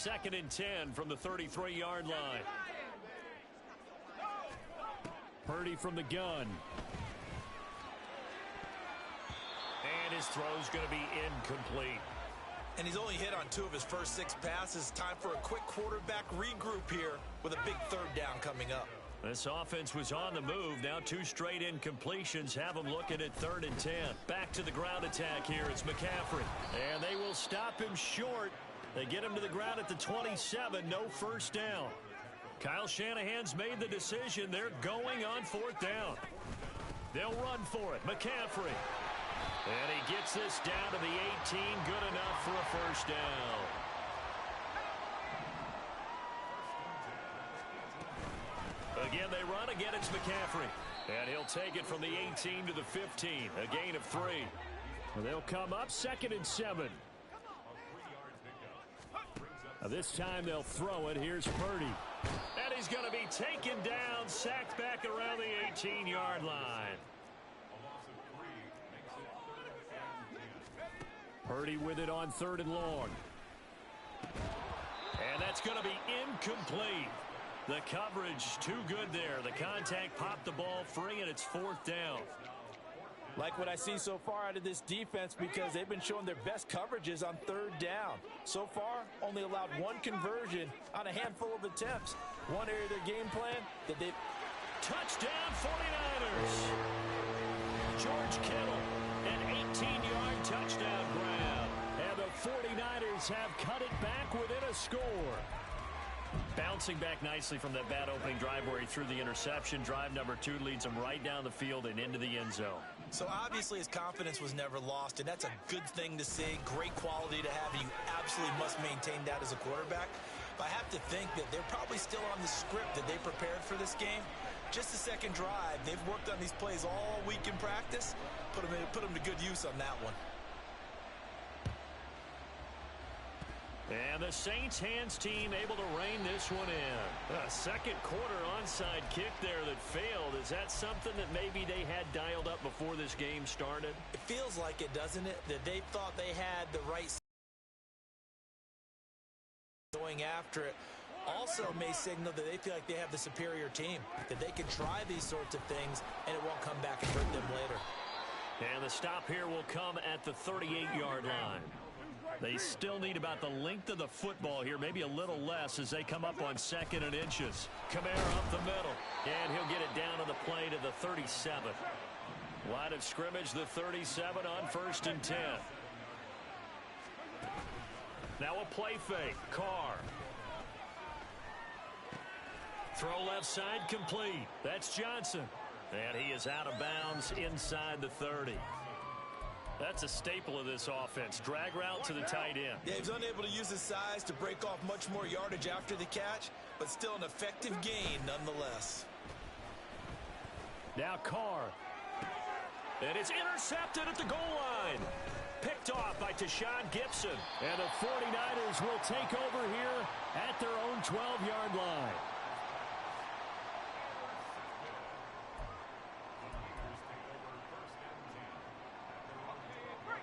2nd and 10 from the 33-yard line. Purdy from the gun. And his throw's going to be incomplete. And he's only hit on 2 of his first 6 passes. Time for a quick quarterback regroup here with a big 3rd down coming up. This offense was on the move. Now 2 straight incompletions have them looking at 3rd and 10. Back to the ground attack here. It's McCaffrey. And they will stop him short. They get him to the ground at the 27. No first down. Kyle Shanahan's made the decision. They're going on 4th down. They'll run for it. McCaffrey. And he gets this down to the 18. Good enough for a first down. Again, they run. Again, it's McCaffrey. And he'll take it from the 18 to the 15. A gain of 3. They'll come up 2nd and 7. This time they'll throw it. Here's Purdy. And he's going to be taken down, sacked back around the 18-yard line. Purdy with it on 3rd and long. And that's going to be incomplete. The coverage too good there. The contact popped the ball free, and it's 4th down. Like what I see so far out of this defense, because they've been showing their best coverages on 3rd down. So far, only allowed 1 conversion on a handful of attempts. One area of their game plan that they... Touchdown 49ers. George Kittle, an 18-yard touchdown grab. And the 49ers have cut it back within a score. Bouncing back nicely from that bad opening drive where he threw the interception. Drive number 2 leads him right down the field and into the end zone. So obviously his confidence was never lost, and that's a good thing to see. Great quality to have. You absolutely must maintain that as a quarterback. But I have to think that they're probably still on the script that they prepared for this game. Just the 2nd drive. They've worked on these plays all week in practice. Put them to good use on that one. And the Saints hands team able to rein this one in. A 2nd quarter onside kick there that failed. Is that something that maybe they had dialed up before this game started? It feels like it, doesn't it? That they thought they had the right going after it. Also may signal that they feel like they have the superior team, that they can try these sorts of things and it won't come back and hurt them later. And the stop here will come at the 38-yard line. They still need about the length of the football here, maybe a little less as they come up on 2nd and inches. Kamara up the middle, and he'll get it down to the play to the 37. Line of scrimmage, the 37 on 1st and 10. Now a play fake. Carr. Throw left side complete. That's Johnson. And he is out of bounds inside the 30. That's a staple of this offense. Drag route to the tight end. Yeah, he's unable to use his size to break off much more yardage after the catch, but still an effective gain nonetheless. Now Carr. And it's intercepted at the goal line. Picked off by Tashawn Gibson. And the 49ers will take over here at their own 12-yard line.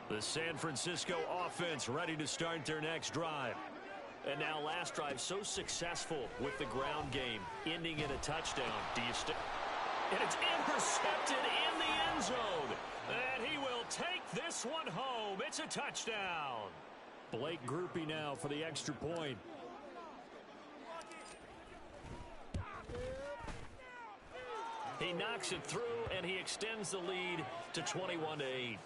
The San Francisco offense ready to start their next drive. And now last drive so successful with the ground game, ending in a touchdown. And it's intercepted in the end zone. And he will take this one home. It's a touchdown. Blake Groupie now for the extra point. He knocks it through, and he extends the lead to 21-8.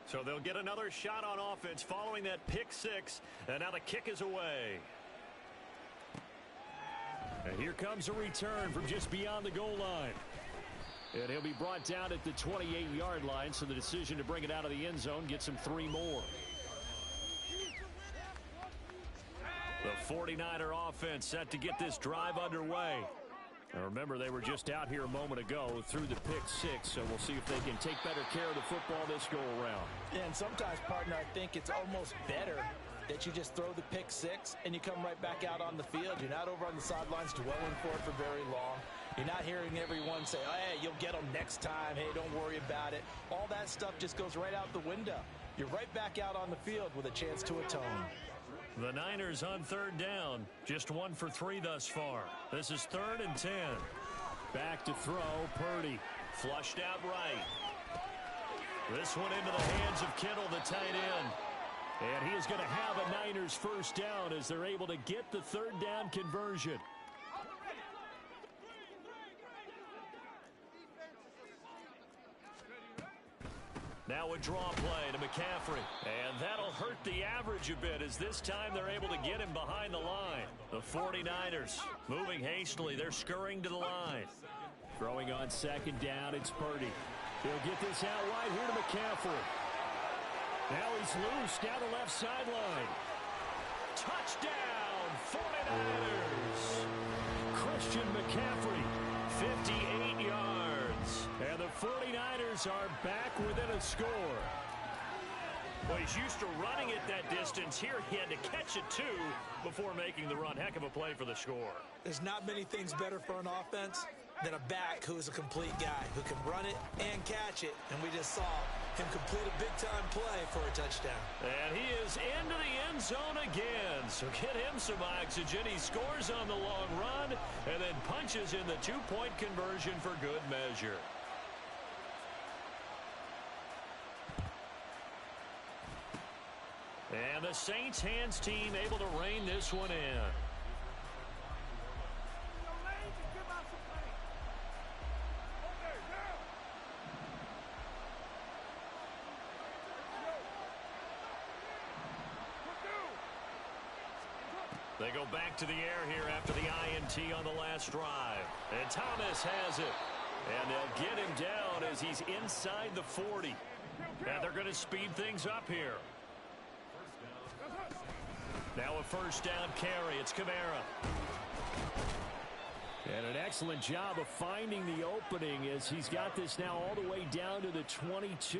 So they'll get another shot on offense following that pick six. And now the kick is away. And here comes a return from just beyond the goal line. And he'll be brought down at the 28-yard line. So the decision to bring it out of the end zone gets him 3 more. The 49er offense set to get this drive underway. Now remember, they were just out here a moment ago through the pick six, so we'll see if they can take better care of the football this go-around. Yeah, and sometimes, partner, I think it's almost better that you just throw the pick six and you come right back out on the field. You're not over on the sidelines dwelling for it for very long. You're not hearing everyone say, oh, hey, you'll get them next time. Hey, don't worry about it. All that stuff just goes right out the window. You're right back out on the field with a chance to atone. The Niners on third down. Just 1 for 3 thus far. This is 3rd and 10. Back to throw, Purdy. Flushed out right. This one into the hands of Kittle, the tight end. And he is going to have a Niners first down as they're able to get the third down conversion. Now a draw play to McCaffrey. And that'll hurt the average a bit as this time they're able to get him behind the line. The 49ers moving hastily. They're scurrying to the line. Throwing on second down, it's Purdy. He'll get this out wide here to McCaffrey. Now he's loose down the left sideline. Touchdown, 49ers. Christian McCaffrey, 58 yards. And the 49ers are back within a score. Well, he's used to running it that distance. Here he had to catch it, too, before making the run. Heck of a play for the score. There's not many things better for an offense than a back who is a complete guy, who can run it and catch it. And we just saw him complete a big-time play for a touchdown. And he is into the end zone again. So get him some oxygen. He scores on the long run and then punches in the two-point conversion for good measure. And the Saints hands team able to rein this one in. They go back to the air here after the INT on the last drive. And Thomas has it. And they'll get him down as he's inside the 40. And they're going to speed things up here. Now a first down carry. It's Kamara. And an excellent job of finding the opening as he's got this now all the way down to the 22.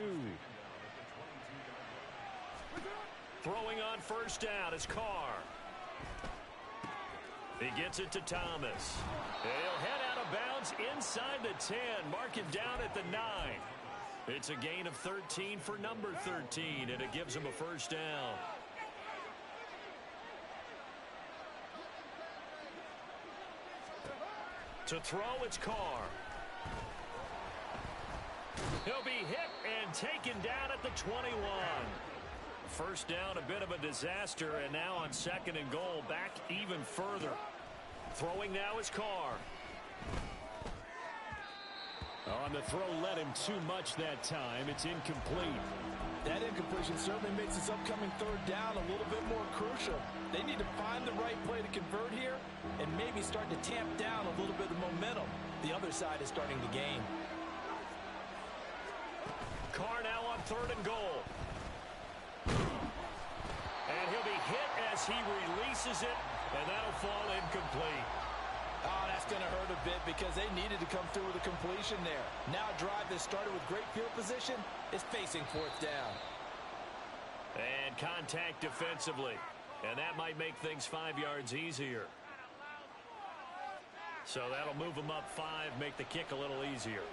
Throwing on first down is Carr. He gets it to Thomas. He'll head out of bounds inside the 10. Mark him down at the 9. It's a gain of 13 for number 13, and it gives him a first down. To throw, it's Carr. He'll be hit and taken down at the 21. First down, a bit of a disaster, and now on second and goal, back even further. Throwing now is Carr. On the throw, led him too much that time. It's incomplete. That incompletion certainly makes this upcoming third down a little bit more crucial. They need to find the right play to convert here and maybe start to tamp down a little bit of momentum. The other side is starting to gain. Carr now on third and goal. And he'll be hit as he releases it, and that'll fall incomplete. Oh, that's going to hurt a bit because they needed to come through with a completion there. Now a drive that started with great field position is facing fourth down. And contact defensively. And that might make things 5 yards easier. So that'll move them up 5, make the kick a little easier.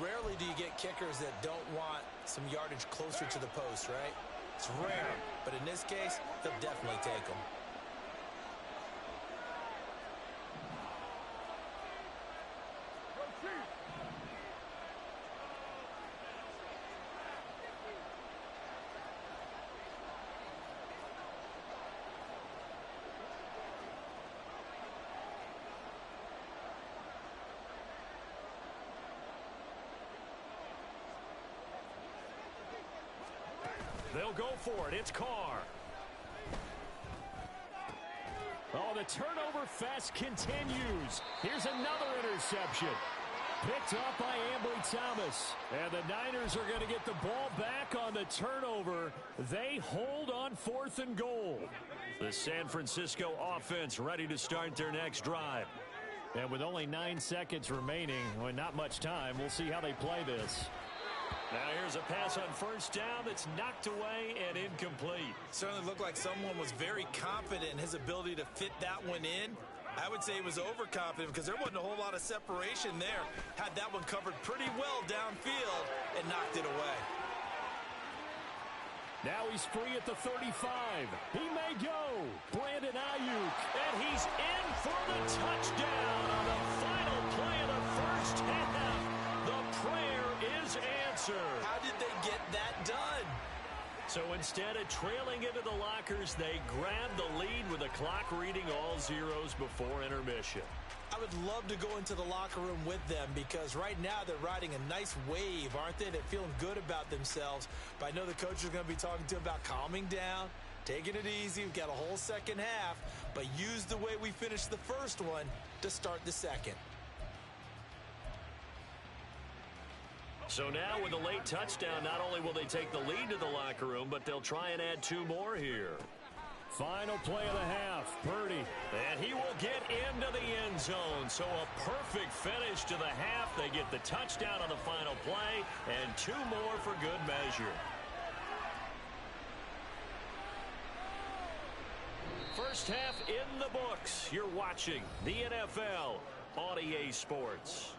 Rarely do you get kickers that don't want some yardage closer to the post, right? It's rare, but in this case, they'll definitely take them. They'll go for it. It's Carr. Oh, the turnover fest continues. Here's another interception. Picked up by Ambry Thomas. And the Niners are going to get the ball back on the turnover. They hold on 4th and goal. The San Francisco offense ready to start their next drive. And with only 9 seconds remaining, well, not much time, we'll see how they play this. Now here's a pass on 1st down that's knocked away and incomplete. Certainly looked like someone was very confident in his ability to fit that one in. I would say he was overconfident because there wasn't a whole lot of separation there. Had that one covered pretty well downfield and knocked it away. Now he's free at the 35. He may go. Brandon Ayuk. And he's in for the touchdown on the final play of the first half. The prayer is answered. How did they get that done? So instead of trailing into the lockers, they grab the lead with the clock reading all zeros before intermission. I would love to go into the locker room with them because right now they're riding a nice wave, aren't they? They're feeling good about themselves. But I know the coach is going to be talking to them about calming down, taking it easy. We've got a whole second half, but use the way we finished the first one to start the second. So now with a late touchdown, not only will they take the lead to the locker room, but they'll try and add 2 more here. Final play of the half, Purdy. And he will get into the end zone. So a perfect finish to the half. They get the touchdown on the final play, and 2 more for good measure. First half in the books. You're watching the NFL on EA Sports.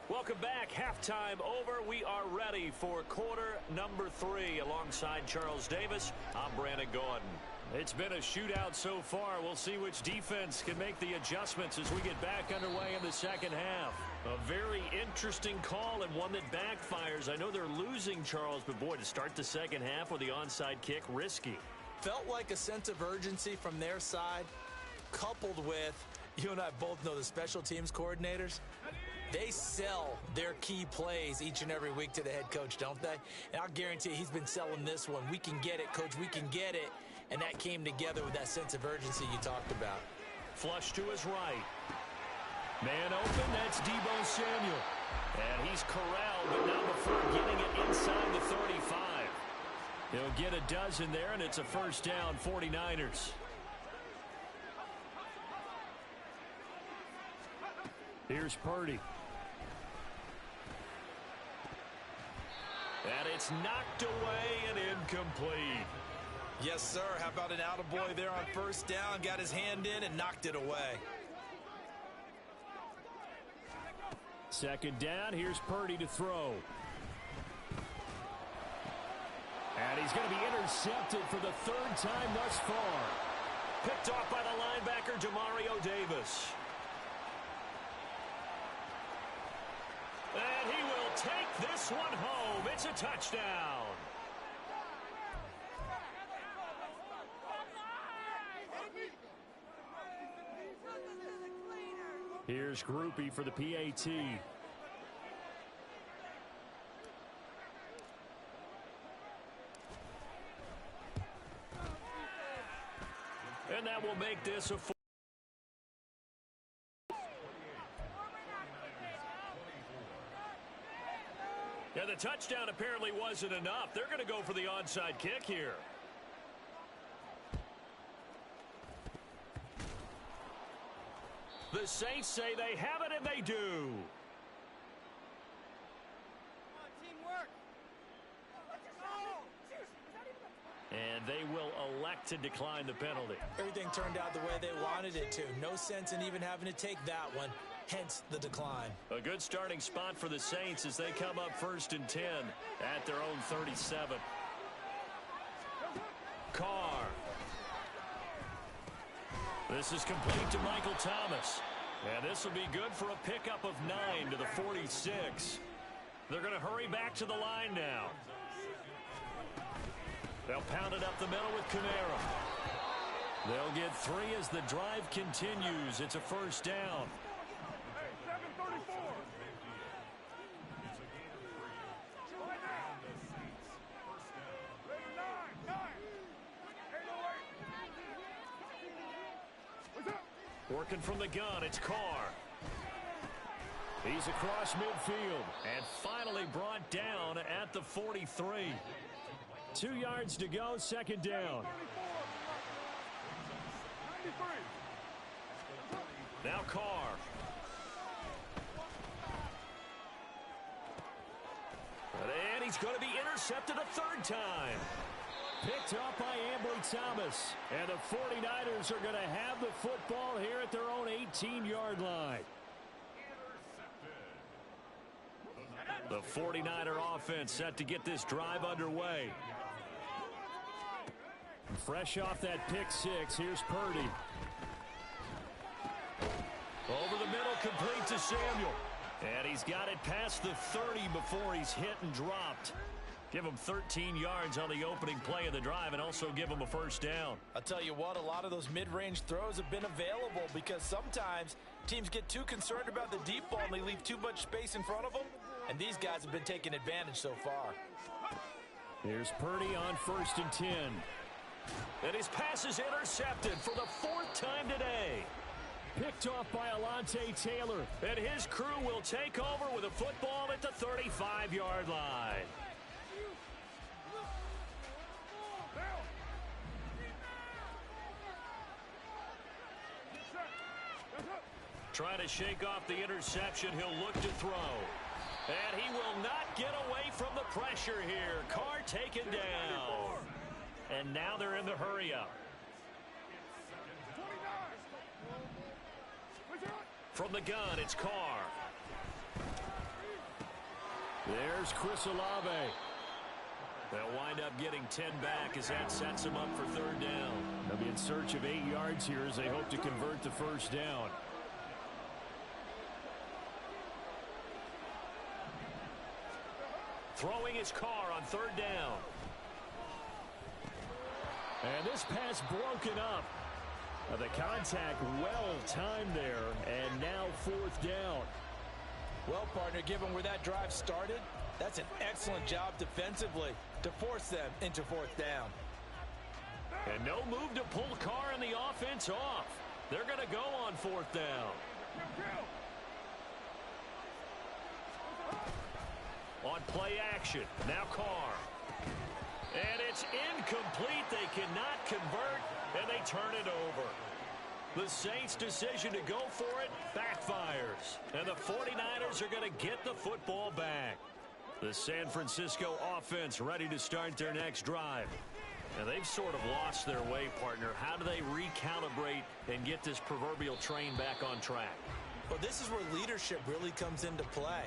Welcome back. Halftime over. We are ready for quarter number 3. Alongside Charles Davis, I'm Brandon Gordon. It's been a shootout so far. We'll see which defense can make the adjustments as we get back underway in the second half. A very interesting call and one that backfires. I know they're losing, Charles, but boy, to start the second half with the onside kick, risky. Felt like a sense of urgency from their side, coupled with, you and I both know the special teams coordinators. They sell their key plays each and every week to the head coach, don't they? And I'll guarantee he's been selling this one. We can get it, coach. We can get it. And that came together with that sense of urgency you talked about. Flush to his right. Man open, that's Deebo Samuel. And he's corralled, but not before getting it inside the 35. He'll get a dozen there, and it's a first down, 49ers. Here's Purdy. And it's knocked away and incomplete. Yes, sir. How about an attaboy there on first down? Got his hand in and knocked it away. Second down. Here's Purdy to throw. And he's going to be intercepted for the 3rd time thus far. Picked off by the linebacker, Demario Davis. And he will take this one home. It's a touchdown. Here's Groupie for the PAT. And that will make this a 4. Yeah, the touchdown apparently wasn't enough. They're going to go for the onside kick here. The Saints say they have it, and they do. And they will elect to decline the penalty. Everything turned out the way they wanted it to. No sense in even having to take that one. Hence the decline. A good starting spot for the Saints as they come up 1st and 10 at their own 37. Carr. This is complete to Michael Thomas. And this will be good for a pickup of 9 to the 46. They're going to hurry back to the line now. They'll pound it up the middle with Kamara. They'll get 3 as the drive continues. It's a first down. Working from the gun, it's Carr. He's across midfield and finally brought down at the 43. 2 yards to go, second down. Now Carr. And he's going to be intercepted a third time. Picked up by Ambry Thomas. And the 49ers are going to have the football here at their own 18-yard line. The 49er offense set to get this drive underway. Fresh off that pick six, here's Purdy. Over the middle, complete to Samuel. And he's got it past the 30 before he's hit and dropped. Give him 13 yards on the opening play of the drive and also give him a first down. I'll tell you what, a lot of those mid-range throws have been available because sometimes teams get too concerned about the deep ball and they leave too much space in front of them. And these guys have been taking advantage so far. Here's Purdy on 1st and 10. And his pass is intercepted for the 4th time today. Picked off by Alontae Taylor. And his crew will take over with a football at the 35-yard line. Trying to shake off the interception. He'll look to throw. And he will not get away from the pressure here. Carr taken down. And now they're in the hurry-up. From the gun, it's Carr. There's Chris Olave. They'll wind up getting 10 back as that sets them up for 3rd down. They'll be in search of 8 yards here as they hope to convert the first down. Throwing his Carr on 3rd down. And this pass broken up. The contact well timed there, and now 4th down. Well, partner, given where that drive started, that's an excellent job defensively to force them into 4th down. And no move to pull Carr and the offense off. They're going to go on 4th down. On play action, now Carr. And it's incomplete. They cannot convert, and they turn it over. The Saints' decision to go for it backfires. And the 49ers are going to get the football back. The San Francisco offense ready to start their next drive. And they've sort of lost their way, partner. How do they recalibrate and get this proverbial train back on track? Well, this is where leadership really comes into play.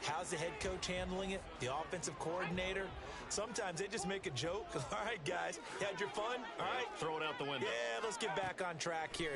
How's the head coach handling it? The offensive coordinator? Sometimes they just make a joke. All right, guys, you had your fun? All right. Throw it out the window. Yeah, let's get back on track here.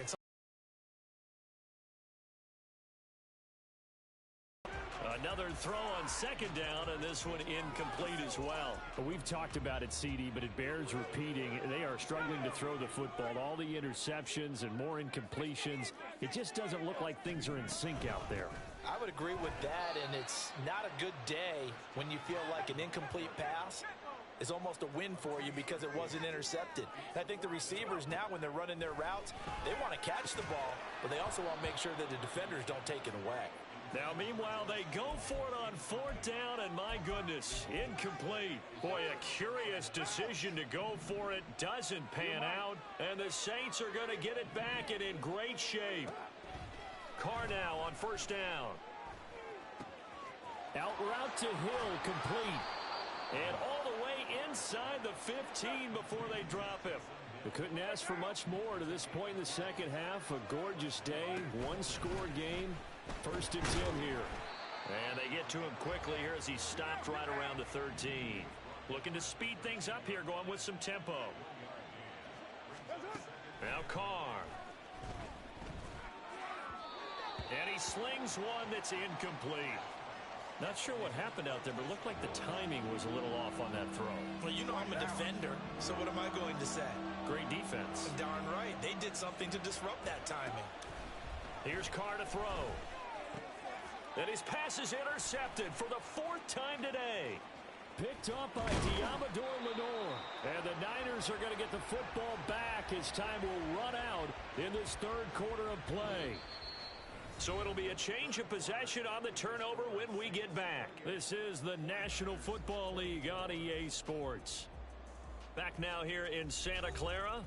Another throw on 2nd down, and this one incomplete as well. We've talked about it, CD, but it bears repeating. They are struggling to throw the football. All the interceptions and more incompletions. It just doesn't look like things are in sync out there. I would agree with that, and it's not a good day when you feel like an incomplete pass is almost a win for you because it wasn't intercepted. And I think the receivers now, when they're running their routes, they want to catch the ball, but they also want to make sure that the defenders don't take it away. Now, meanwhile, they go for it on 4th down, and my goodness, incomplete. Boy, a curious decision to go for it. Doesn't pan out, and the Saints are going to get it back and in great shape. Carr now on 1st down. Out route to Hill, complete. And all the way inside the 15 before they drop him. They couldn't ask for much more to this point in the second half. A gorgeous day, 1-score game. 1st and 10 here. And they get to him quickly here as he stopped right around the 13. Looking to speed things up here, going with some tempo. Now Carr. And he slings one that's incomplete. Not sure what happened out there, but it looked like the timing was a little off on that throw. Well, you know I'm a defender, so what am I going to say? Great defense. Darn right. They did something to disrupt that timing. Here's Carr to throw. And his pass is intercepted for the 4th time today. Picked off by Diamador Lenore. And the Niners are going to get the football back as time will run out in this third quarter of play. So it'll be a change of possession on the turnover when we get back. This is the National Football League on EA Sports. Back now here in Santa Clara.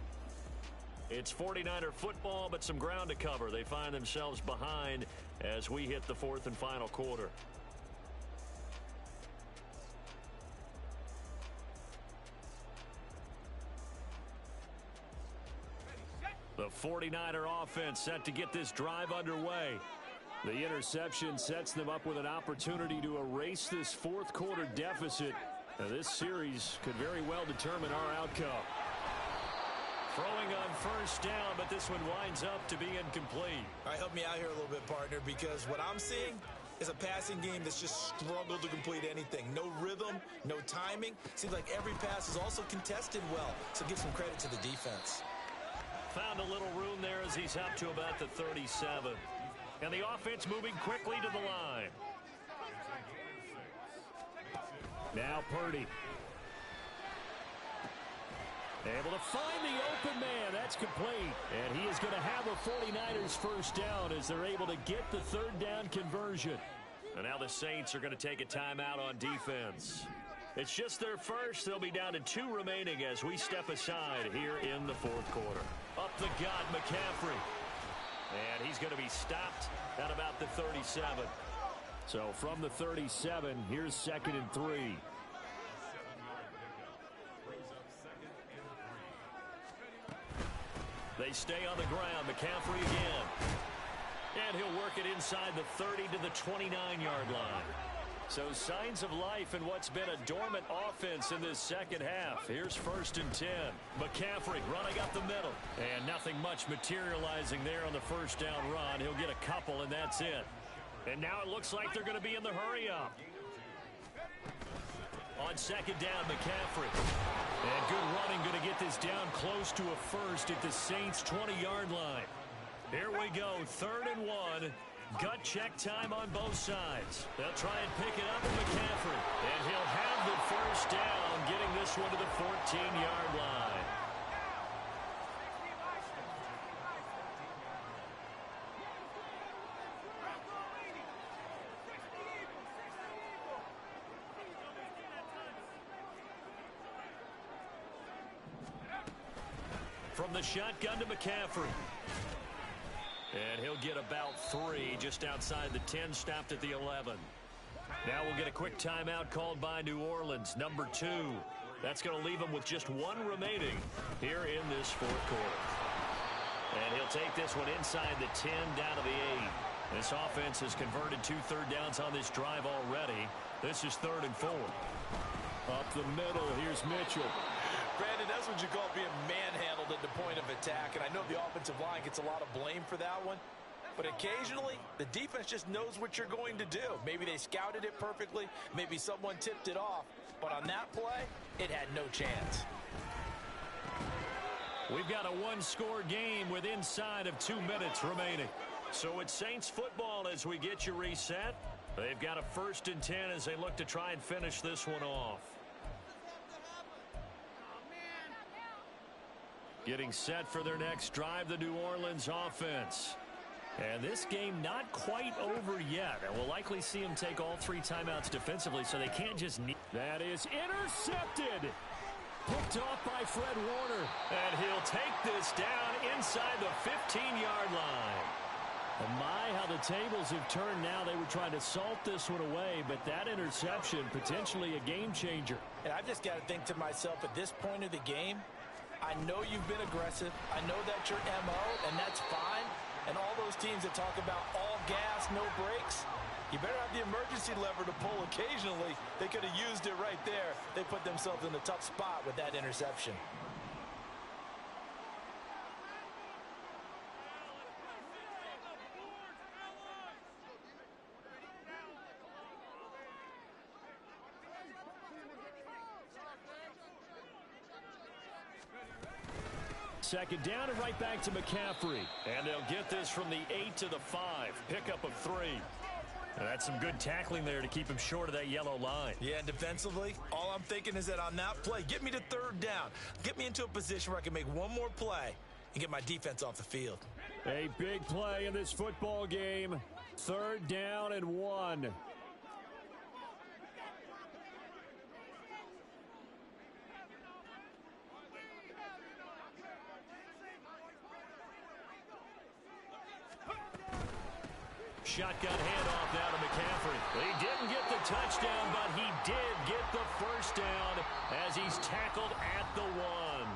It's 49er football, but some ground to cover. They find themselves behind as we hit the fourth and final quarter. The 49er offense set to get this drive underway. The interception sets them up with an opportunity to erase this fourth quarter deficit. Now, this series could very well determine our outcome. Throwing on first down, but this one winds up to be incomplete. All right, help me out here a little bit, partner, because what I'm seeing is a passing game that's just struggled to complete anything. No rhythm, no timing. Seems like every pass is also contested well, so give some credit to the defense. Found a little room there as he's up to about the 37. And the offense moving quickly to the line. Now Purdy. Able to find the open man. That's complete. And he is going to have a 49ers first down as they're able to get the third down conversion. And now the Saints are going to take a timeout on defense. It's just their first. They'll be down to 2 remaining as we step aside here in the fourth quarter. Up the gut, McCaffrey. And he's going to be stopped at about the 37. So from the 37, here's 2nd and 3. They stay on the ground. McCaffrey again. And he'll work it inside the 30 to the 29-yard line. So signs of life in what's been a dormant offense in this second half. Here's 1st and 10. McCaffrey running up the middle. And nothing much materializing there on the first down run. He'll get a couple, and that's it. And now it looks like they're going to be in the hurry-up. On 2nd down, McCaffrey. And good running, going to get this down close to a first at the Saints' 20-yard line. Here we go, 3rd and 1. Gut check time on both sides. They'll try and pick it up with McCaffrey. And he'll have the first down, getting this one to the 14-yard line. From the shotgun to McCaffrey. And he'll get about 3 just outside the 10, stopped at the 11. Now we'll get a quick timeout called by New Orleans, number 2. That's going to leave them with just 1 remaining here in this fourth quarter. And he'll take this one inside the 10, down to the 8. This offense has converted 2 third downs on this drive already. This is 3rd and 4. Up the middle, here's Mitchell. Brandon, that's what you call being manhandled at the point of attack, and I know the offensive line gets a lot of blame for that one, but occasionally the defense just knows what you're going to do. Maybe they scouted it perfectly, maybe someone tipped it off, but on that play, it had no chance. We've got a 1-score game with inside of 2 minutes remaining. So it's Saints football as we get you reset. They've got a 1st and 10 as they look to try and finish this one off. Getting set for their next drive, the New Orleans offense. And this game not quite over yet. And we'll likely see them take all 3 timeouts defensively, so they can't just... That is intercepted. Picked off by Fred Warner. And he'll take this down inside the 15-yard line. And my, how the tables have turned now. They were trying to salt this one away, but that interception, potentially a game changer. And I've just got to think to myself, at this point of the game, I know you've been aggressive. I know that's your MO, and that's fine. And all those teams that talk about all gas, no brakes, you better have the emergency lever to pull occasionally. They could have used it right there. They put themselves in a tough spot with that interception. Second down and right back to McCaffrey. And they'll get this from the 8 to the 5. Pickup of 3. That's some good tackling there to keep him short of that yellow line. Yeah, and defensively, all I'm thinking is that on that play, get me to third down. Get me into a position where I can make one more play and get my defense off the field. A big play in this football game. 3rd down and 1. Shotgun handoff now to McCaffrey. He didn't get the touchdown, but he did get the first down as he's tackled at the 1.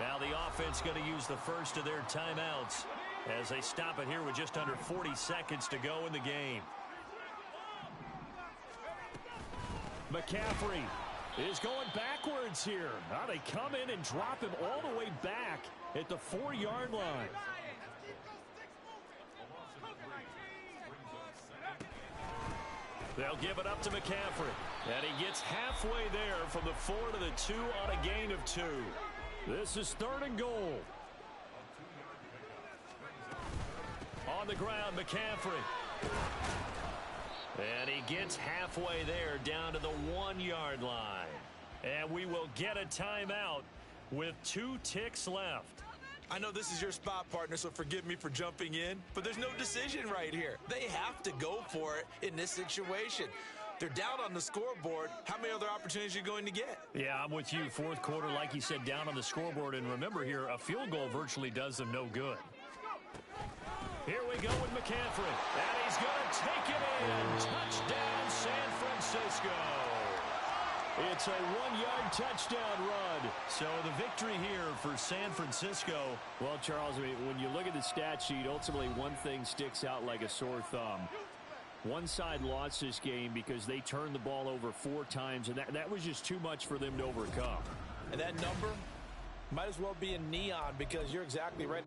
Now the offense going to use the first of their timeouts as they stop it here with just under 40 seconds to go in the game. McCaffrey is going backwards here. Now they come in and drop him all the way back at the 4-yard line. They'll give it up to McCaffrey. And he gets halfway there from the 4 to the 2 on a gain of 2. This is 3rd and goal. On the ground, McCaffrey. And he gets halfway there down to the 1-yard line. And we will get a timeout with 2 ticks left. I know this is your spot, partner, so forgive me for jumping in, but there's no decision right here. They have to go for it in this situation. They're down on the scoreboard. How many other opportunities are you going to get? Yeah, I'm with you. 4th quarter, like you said, down on the scoreboard. And remember here, a field goal virtually does them no good. Here we go with McCaffrey. And he's going to take it in. Touchdown, San Francisco. It's a 1-yard touchdown run. So the victory here for San Francisco. Well, Charles, I mean, when you look at the stat sheet, ultimately one thing sticks out like a sore thumb. One side lost this game because they turned the ball over 4 times, and that was just too much for them to overcome. And that number might as well be in neon because you're exactly right.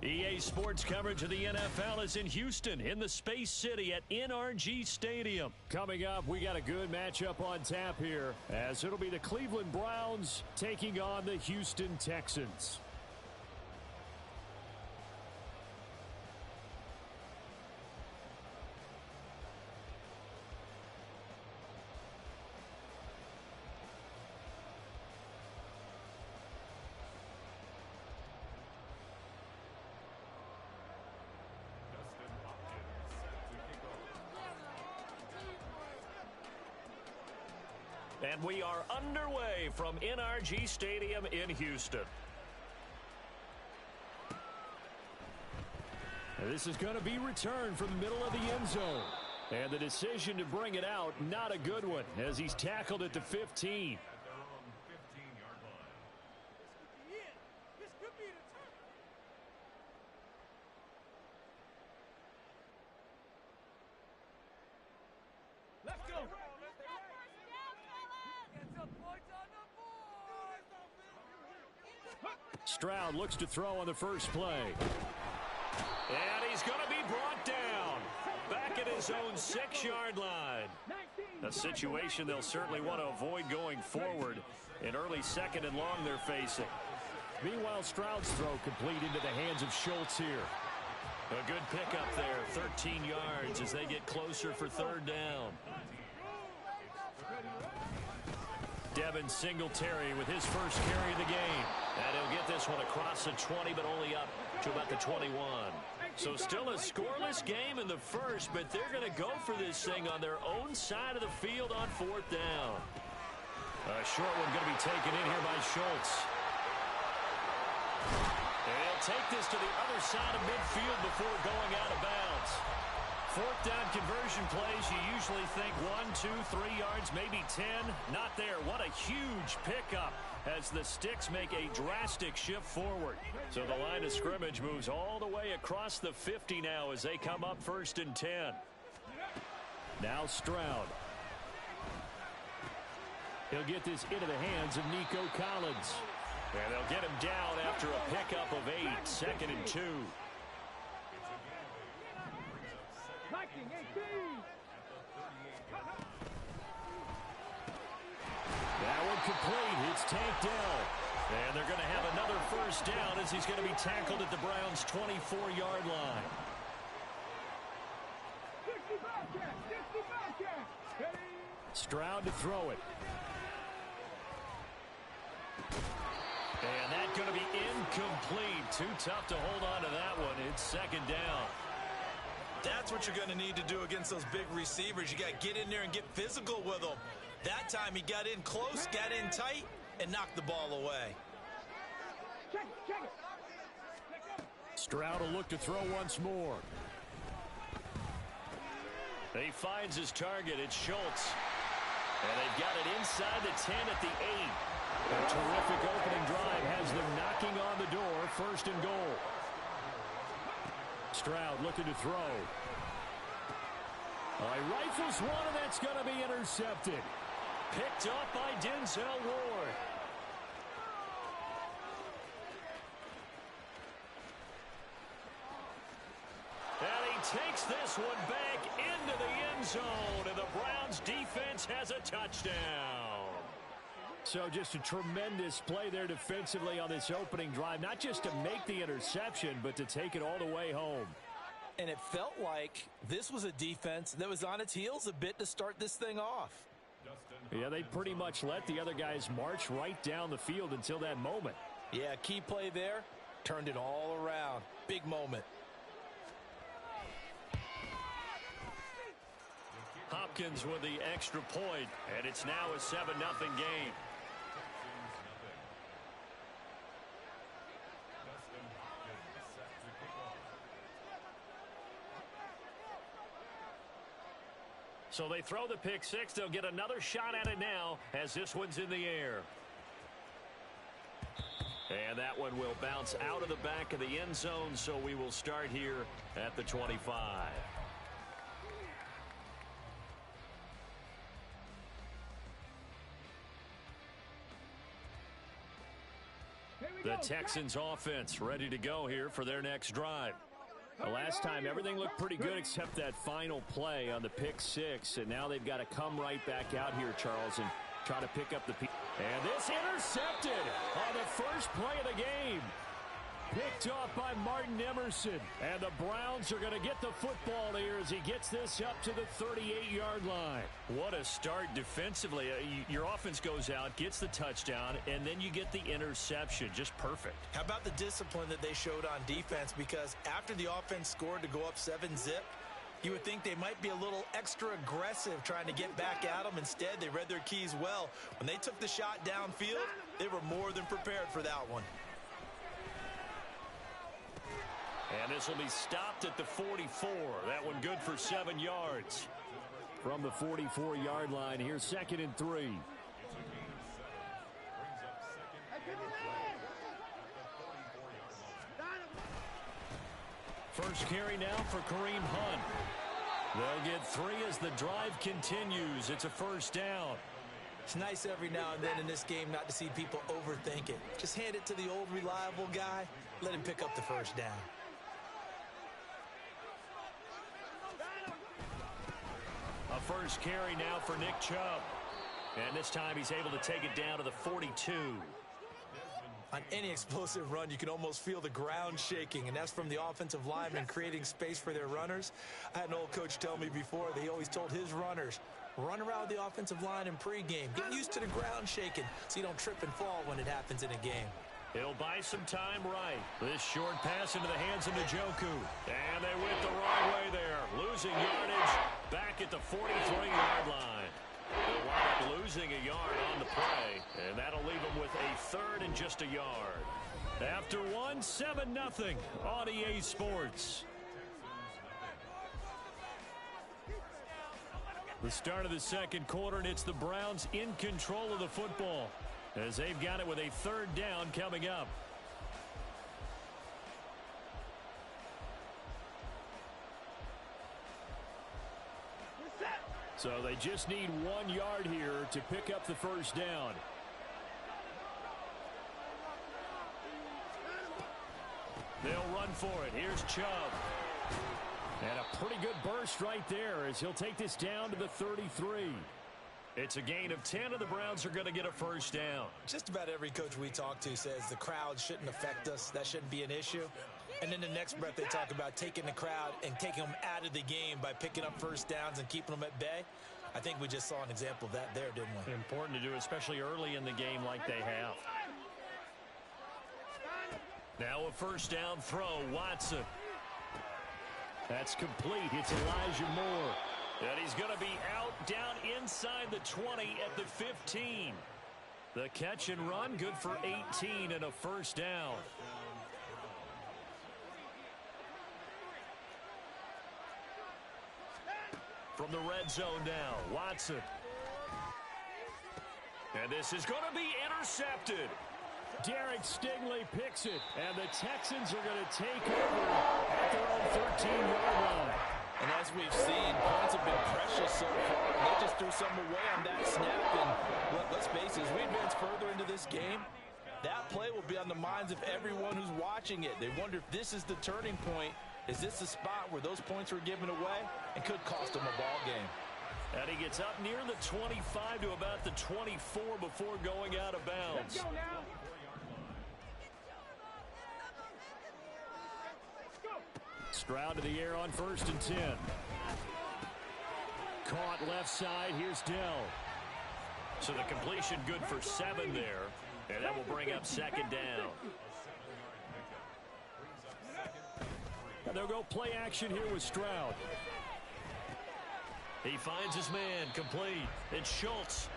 EA Sports coverage of the NFL is in Houston in the Space City at NRG Stadium. Coming up, we got a good matchup on tap here as it'll be the Cleveland Browns taking on the Houston Texans. And we are underway from NRG Stadium in Houston. And this is going to be returned from the middle of the end zone. And the decision to bring it out, not a good one, as he's tackled at the 15. Stroud looks to throw on the first play. And he's going to be brought down back at his own 6-yard line. A situation they'll certainly want to avoid going forward. An early 2nd and long they're facing. Meanwhile, Stroud's throw complete into the hands of Schultz here. A good pickup there, 13 yards as they get closer for 3rd down. Devin Singletary with his first carry of the game. And he'll get this one across the 20, but only up to about the 21. So still a scoreless game in the first, but they're going to go for this thing on their own side of the field on 4th down. A short one going to be taken in here by Schultz. And he'll take this to the other side of midfield before going out of bounds. 4th down conversion plays, you usually think 1, 2, 3 yards, maybe 10. Not there. What a huge pickup as the Sticks make a drastic shift forward. So the line of scrimmage moves all the way across the 50 now as they come up 1st and 10. Now Stroud. He'll get this into the hands of Nico Collins. And they'll get him down after a pickup of 8, 2nd and 2. That one complete. It's tanked down. And they're going to have another 1st down as he's going to be tackled at the Browns' 24-yard line. Stroud to throw it. And that's going to be incomplete. Too tough to hold on to that one. It's 2nd down. That's what you're going to need to do against those big receivers. You got to get in there and get physical with them. That time he got in close, got in tight, and knocked the ball away. Stroud will look to throw once more. He finds his target. It's Schultz. And they've got it inside the 10 at the 8. A terrific opening drive has them knocking on the door. 1st and goal. Stroud looking to throw. He rifles one, and that's going to be intercepted. Picked up by Denzel Ward. And he takes this one back into the end zone, and the Browns defense has a touchdown. So just a tremendous play there defensively on this opening drive, not just to make the interception, but to take it all the way home. And it felt like this was a defense that was on its heels a bit to start this thing off. Yeah, they pretty much let the other guys march right down the field until that moment. Yeah, key play there, turned it all around. Big moment. Hopkins with the extra point, and it's now a 7-0 game. So they throw the pick six. They'll get another shot at it now as this one's in the air. And that one will bounce out of the back of the end zone, so we will start here at the 25. The Texans offense ready to go here for their next drive. The last time everything looked pretty good except that final play on the pick six, and now they've got to come right back out here, Charles, and try to pick up the and this intercepted on the first play of the game. Picked off by Martin Emerson, and the Browns are going to get the football here as he gets this up to the 38-yard line. What a start defensively. Your offense goes out, gets the touchdown, and then you get the interception. Just perfect. How about the discipline that they showed on defense? Because after the offense scored to go up 7-zip, you would think they might be a little extra aggressive trying to get back at them. Instead, they read their keys well. When they took the shot downfield, they were more than prepared for that one. And this will be stopped at the 44. That one good for 7 yards. From the 44-yard line, here's 2nd and 3. First carry now for Kareem Hunt. They'll get 3 as the drive continues. It's a first down. It's nice every now and then in this game not to see people overthink it. Just hand it to the old reliable guy. Let him pick up the first down. A first carry now for Nick Chubb. And this time he's able to take it down to the 42. On any explosive run, you can almost feel the ground shaking, and that's from the offensive linemen creating space for their runners. I had an old coach tell me before, they always told his runners, run around the offensive line in pregame. Get used to the ground shaking so you don't trip and fall when it happens in a game. He'll buy some time right. This short pass into the hands of Njoku. And they went the wrong way there. Losing yardage back at the 43-yard line. They'll wind up losing a yard on the play, and that'll leave them with a third and just a yard. After one, 7-0 on EA Sports. The start of the second quarter, and it's the Browns in control of the football as they've got it with a third down coming up. So they just need 1 yard here to pick up the first down. They'll run for it. Here's Chubb. And a pretty good burst right there as he'll take this down to the 33. It's a gain of 10, and the Browns are going to get a first down. Just about every coach we talk to says the crowd shouldn't affect us. That shouldn't be an issue. And in the next breath, they talk about taking the crowd and taking them out of the game by picking up first downs and keeping them at bay. I think we just saw an example of that there, didn't we? Important to do, especially early in the game like they have. Now a first down throw, Watson. That's complete. It's Elijah Moore. And he's going to be out down inside the 20 at the 15. The catch and run, good for 18 and a first down. From the red zone now, Watson. And this is going to be intercepted. Derek Stingley picks it, and the Texans are going to take over at their own 13-yard line. And as we've seen, points have been precious so far. They just threw some away on that snap. And let's face it, as we advance further into this game, that play will be on the minds of everyone who's watching it. They wonder if this is the turning point. Is this the spot where those points were given away and could cost them a ball game? And he gets up near the 25 to about the 24 before going out of bounds. Let's go now. Stroud to the air on 1st and 10. Caught left side. Here's Dell. So the completion good for 7 there. And that will bring up second down. And they'll go play action here with Stroud. He finds his man, complete. It's Schultz.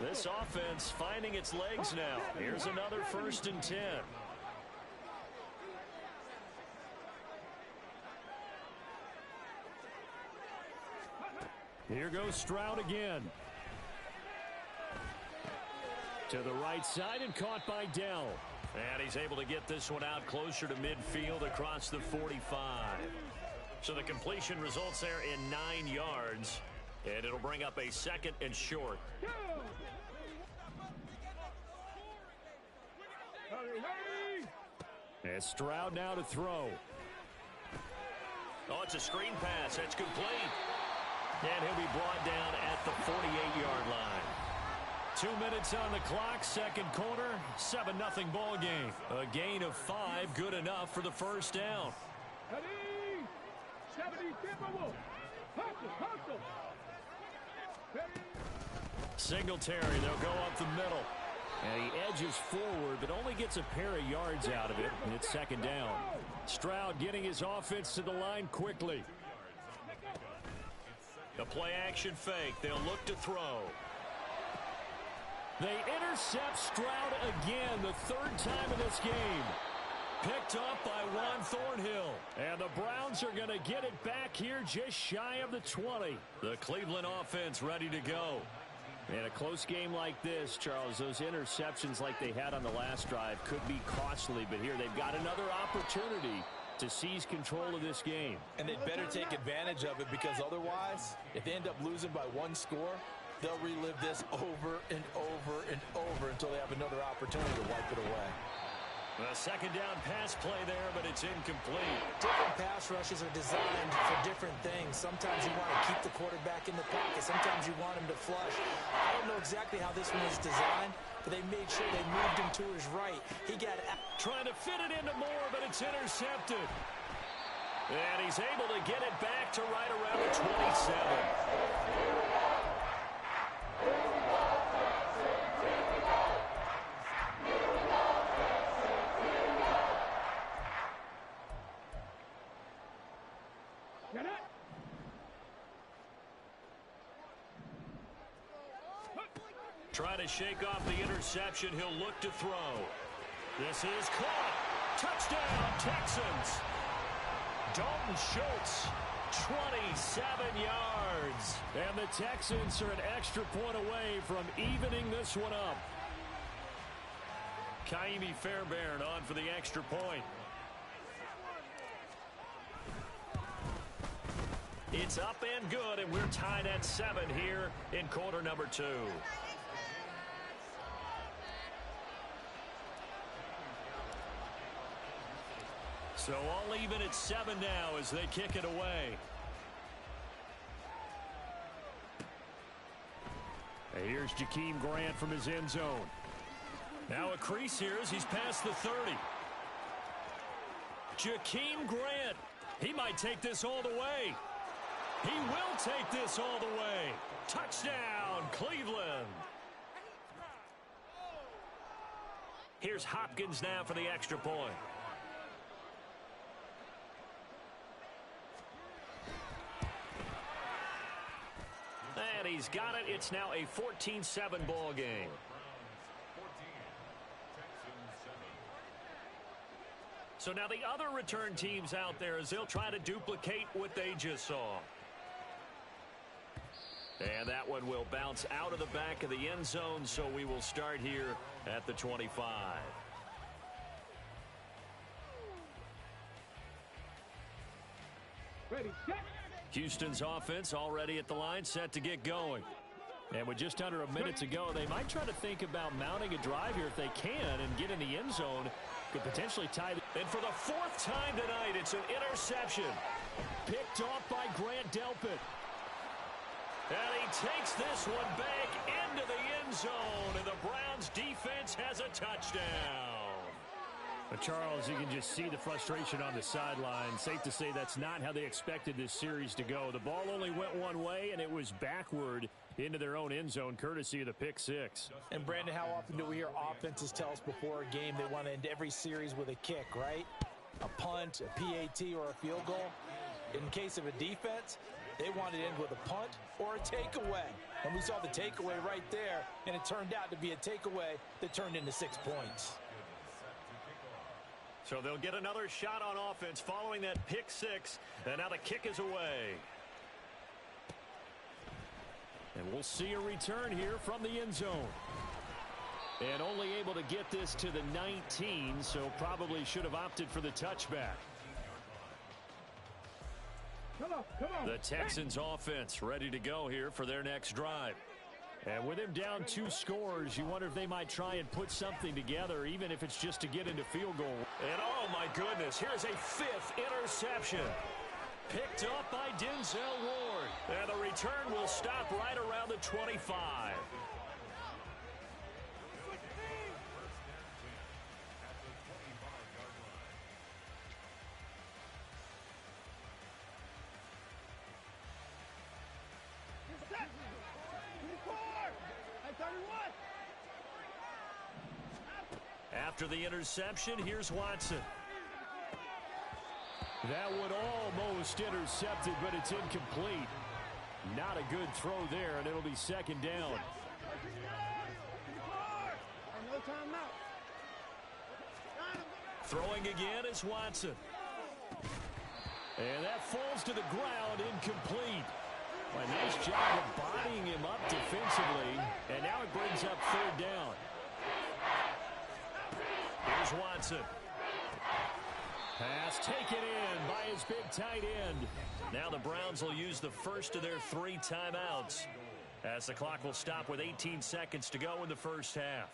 This offense finding its legs now. Here's another 1st and 10. Here goes Stroud again. To the right side and caught by Dell. And he's able to get this one out closer to midfield across the 45. So the completion results there in 9 yards. And it'll bring up a second and short. And Stroud now to throw. Oh, it's a screen pass. That's complete. And he'll be brought down at the 48-yard line. 2 minutes on the clock, second quarter, 7-0 ball game. A gain of 5, good enough for the first down. Singletary, they'll go up the middle. And he edges forward, but only gets a pair of yards out of it, and it's second down. Stroud getting his offense to the line quickly. The play-action fake. They'll look to throw. They intercept Stroud again, the 3rd time in this game. Picked up by Juan Thornhill. And the Browns are going to get it back here just shy of the 20. The Cleveland offense ready to go. In a close game like this, Charles, those interceptions like they had on the last drive could be costly. But here they've got another opportunity to seize control of this game. And they'd better take advantage of it, because otherwise, if they end up losing by 1 score, they'll relive this over and over and over until they have another opportunity to wipe it away. A second down pass play there, but it's incomplete. Different pass rushes are designed for different things. Sometimes you want to keep the quarterback in the pocket. Sometimes you want him to flush. I don't know exactly how this one was designed, but they made sure they moved him to his right. He got trying to fit it into Moore, but it's intercepted. And he's able to get it back to right around the 27. Trying to shake off the interception. He'll look to throw. This is caught. Touchdown, Texans. Dalton Schultz, 27 yards. And the Texans are an extra point away from evening this one up. Kaimi Fairbairn on for the extra point. It's up and good, and we're tied at 7 here in quarter number 2. So all even at 7 now as they kick it away. And here's Jakeem Grant from his end zone. Now a crease here as he's past the 30. Jakeem Grant. He might take this all the way. He will take this all the way. Touchdown, Cleveland. Here's Hopkins now for the extra point. And he's got it. It's now a 14-7 ball game. So now the other return teams out there as they'll try to duplicate what they just saw. And that one will bounce out of the back of the end zone, so we will start here at the 25. Ready, set. Houston's offense already at the line, set to get going. And with just under a minute to go, they might try to think about mounting a drive here if they can and get in the end zone. Could potentially tie. And for the 4th time tonight, it's an interception. Picked off by Grant Delpit. And he takes this one back into the end zone, and the Browns defense has a touchdown. But Charles, you can just see the frustration on the sideline. Safe to say that's not how they expected this series to go. The ball only went one way, and it was backward into their own end zone, courtesy of the pick six. And, Brandon, how often do we hear offenses tell us before a game they want to end every series with a kick, right? A punt, a PAT, or a field goal. In case of a defense, they want to end with a punt or a takeaway. And we saw the takeaway right there, and it turned out to be a takeaway that turned into 6 points. So they'll get another shot on offense following that pick six, and now the kick is away. And we'll see a return here from the end zone. And only able to get this to the 19, so probably should have opted for the touchback. Come on. The Texans offense ready to go here for their next drive. And with him down 2 scores, you wonder if they might try and put something together, even if it's just to get into field goal. And oh my goodness, here's a 5th interception. Picked up by Denzel Ward. And the return will stop right around the 25. After the interception, here's Watson. That one almost intercepted, but it's incomplete. Not a good throw there, and it'll be 2nd down. Throwing again is Watson. And that falls to the ground, incomplete. A nice job of bodying him up defensively, and now it brings up 3rd down. Here's Watson. Pass taken in by his big tight end. Now the Browns will use the first of their 3 timeouts As the clock will stop with 18 seconds to go in the first half.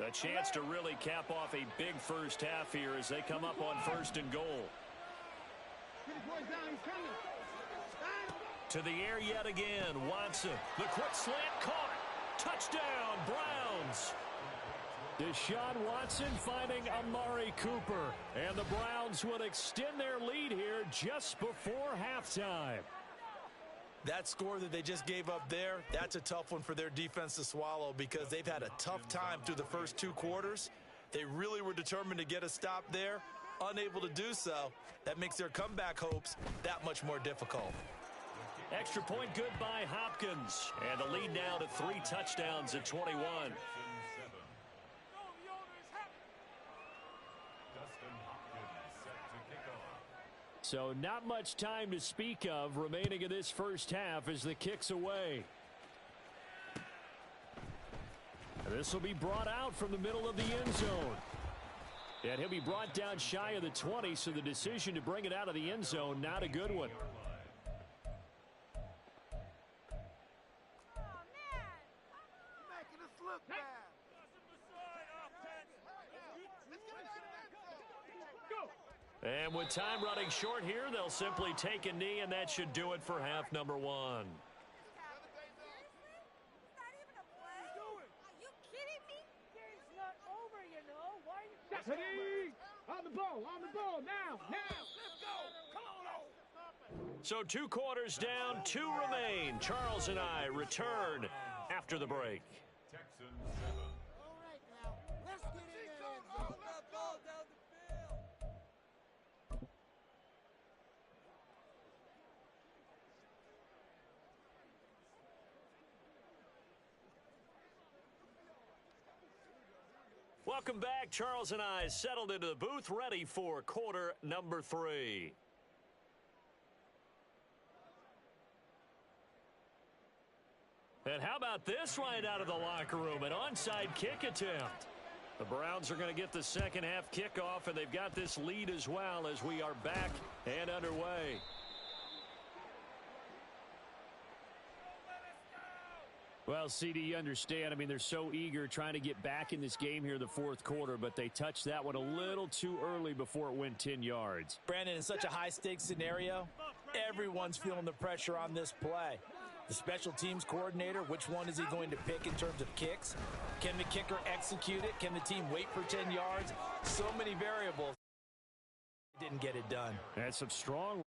A chance to really cap off a big first half here as they come up on 1st and goal. To the air yet again. Watson. The quick slant caught. Touchdown, Browns. Deshaun Watson finding Amari Cooper. And the Browns would extend their lead here just before halftime. That score that they just gave up there, that's a tough one for their defense to swallow because they've had a tough time through the first 2 quarters. They really were determined to get a stop there, unable to do so. That makes their comeback hopes that much more difficult. Extra point good by Hopkins. And the lead now to 3 touchdowns at 21. So not much time to speak of remaining in this first half as the kick's away. This will be brought out from the middle of the end zone. And he'll be brought down shy of the 20, so the decision to bring it out of the end zone, not a good one. And with time running short here, they'll simply take a knee, and that should do it for half number 1. On the ball, now. Let's go. Come on. So 2 quarters down, 2 remain. Charles and I return after the break. All right, now, let's get in there. Roll that ball down the field. Welcome back. Charles and I settled into the booth, ready for quarter number 3. And how about this right out of the locker room? An onside kick attempt. The Browns are going to get the second half kickoff, and they've got this lead as well as we are back and underway. Well, CD, you understand. I mean, they're so eager trying to get back in this game here in the 4th quarter, but they touched that one a little too early before it went 10 yards. Brandon, in such a high-stakes scenario, everyone's feeling the pressure on this play. The special teams coordinator, which one is he going to pick in terms of kicks? Can the kicker execute it? Can the team wait for 10 yards? So many variables. Didn't get it done. That's some strong